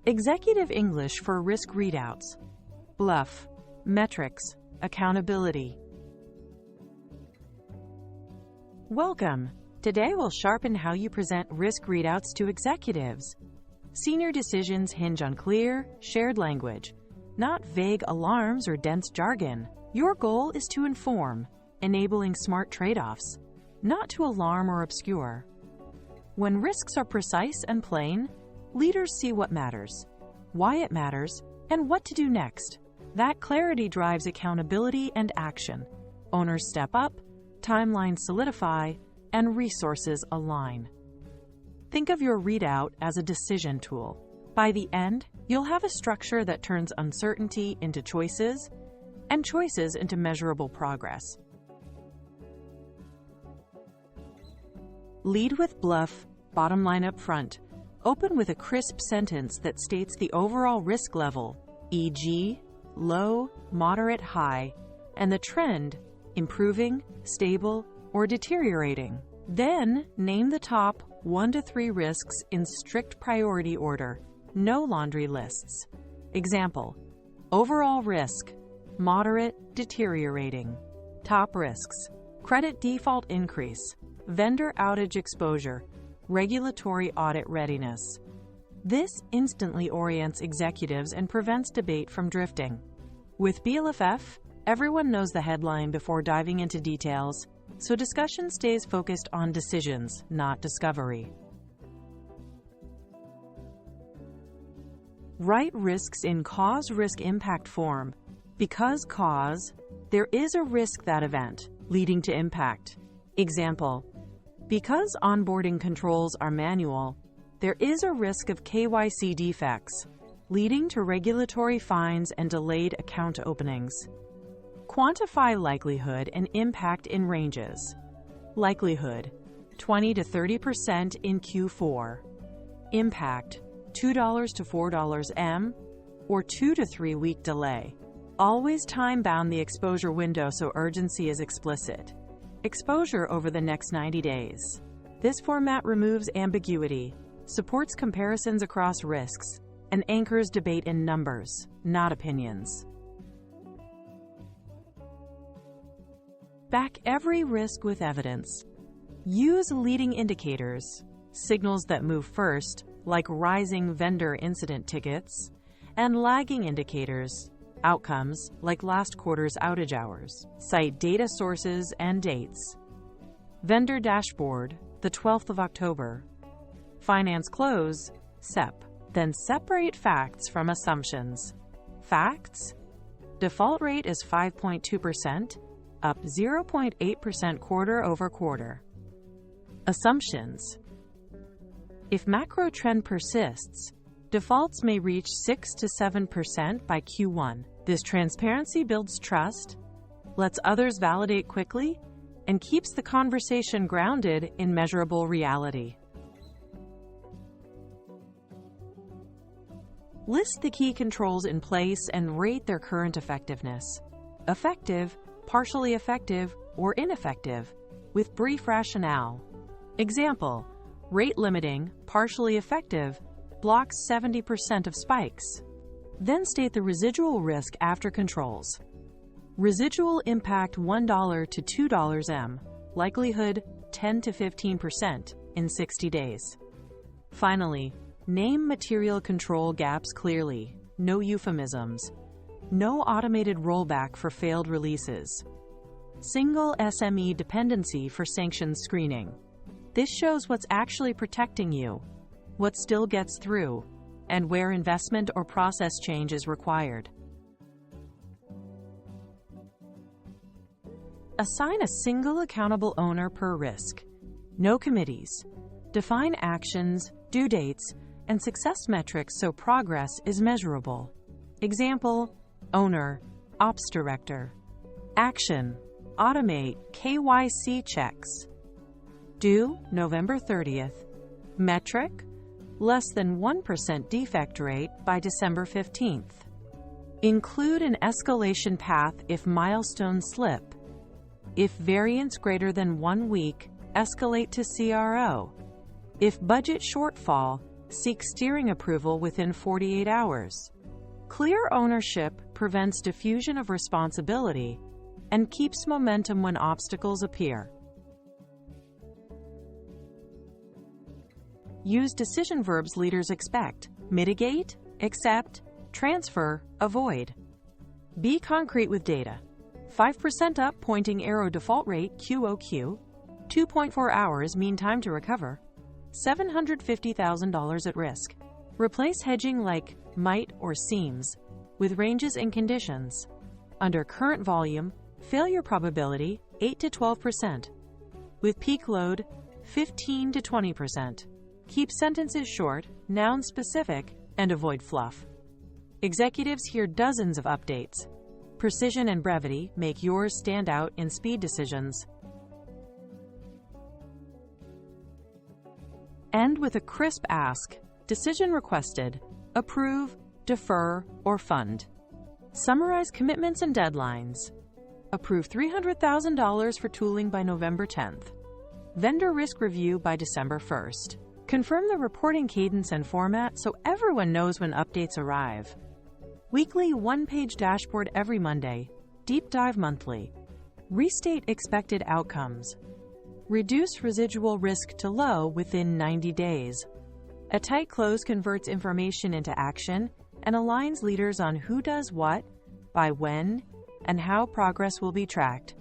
Executive English for Risk Readouts. BLUF. Metrics. Accountability. Welcome. Today we'll sharpen how you present risk readouts to executives. Senior decisions hinge on clear, shared language, not vague alarms or dense jargon. Your goal is to inform, enabling smart trade-offs, not to alarm or obscure. When risks are precise and plain, leaders see what matters, why it matters, and what to do next. That clarity drives accountability and action. Owners step up, timelines solidify, and resources align. Think of your readout as a decision tool. By the end, you'll have a structure that turns uncertainty into choices and choices into measurable progress. Lead with BLUF, bottom line up front. Open with a crisp sentence that states the overall risk level, e.g., low, moderate, high, and the trend, improving, stable, or deteriorating. Then, name the top 1 to 3 risks in strict priority order, no laundry lists. Example: overall risk, moderate, deteriorating. Top risks: credit default increase, vendor outage exposure, regulatory audit readiness. This instantly orients executives and prevents debate from drifting. With BLUF, everyone knows the headline before diving into details, so discussion stays focused on decisions, not discovery. Write risks in cause-risk-impact form. Because cause, there is a risk that event, leading to impact. Example: because onboarding controls are manual, there is a risk of KYC defects, leading to regulatory fines and delayed account openings. Quantify likelihood and impact in ranges. Likelihood: 20 to 30% in Q4. Impact: $2 to $4 m, or 2 to 3 week delay. Always time-bound the exposure window so urgency is explicit. Exposure over the next 90 days. This format removes ambiguity, supports comparisons across risks, and anchors debate in numbers, not opinions. Back every risk with evidence. Use leading indicators, signals that move first, like rising vendor incident tickets, and lagging indicators, outcomes like last quarter's outage hours. Cite data sources and dates. Vendor dashboard, the 12th of October. Finance close, SEP. Then separate facts from assumptions. Facts: default rate is 5.2%, up 0.8% quarter over quarter. Assumptions: if macro trend persists, defaults may reach 6 to 7% by Q1. This transparency builds trust, lets others validate quickly, and keeps the conversation grounded in measurable reality. List the key controls in place and rate their current effectiveness. Effective, partially effective, or ineffective, with brief rationale. Example: rate limiting, partially effective, blocks 70% of spikes. Then state the residual risk after controls. Residual impact $1 to $2 m, likelihood 10 to 15% in 60 days. Finally, name material control gaps clearly, no euphemisms, no automated rollback for failed releases. Single SME dependency for sanctions screening. This shows what's actually protecting you, what still gets through, and where investment or process change is required. Assign a single accountable owner per risk. No committees. Define actions, due dates, and success metrics so progress is measurable. Example: owner, ops director. Action: automate KYC checks. Due November 30th. Metric: less than 1% defect rate by December 15th. Include an escalation path if milestones slip. If variance greater than 1 week, escalate to CRO. If budget shortfall, Seek steering approval within 48 hours. Clear ownership prevents diffusion of responsibility and keeps momentum when obstacles appear. Use decision verbs leaders expect: mitigate, accept, transfer, avoid. Be concrete with data. 5% up pointing arrow default rate QOQ, 2.4 hours mean time to recover, $750,000 at risk. Replace hedging like might or seems with ranges and conditions. Under current volume, failure probability 8 to 12%. With peak load 15 to 20%. Keep sentences short, noun specific, and avoid fluff. Executives hear dozens of updates. Precision and brevity make yours stand out in speed decisions. End with a crisp ask: decision requested, approve, defer, or fund. Summarize commitments and deadlines. Approve $300,000 for tooling by November 10th. Vendor risk review by December 1st. Confirm the reporting cadence and format so everyone knows when updates arrive. Weekly one-page dashboard every Monday. Deep dive monthly. Restate expected outcomes. Reduce residual risk to low within 90 days. A tight close converts information into action and aligns leaders on who does what, by when, and how progress will be tracked.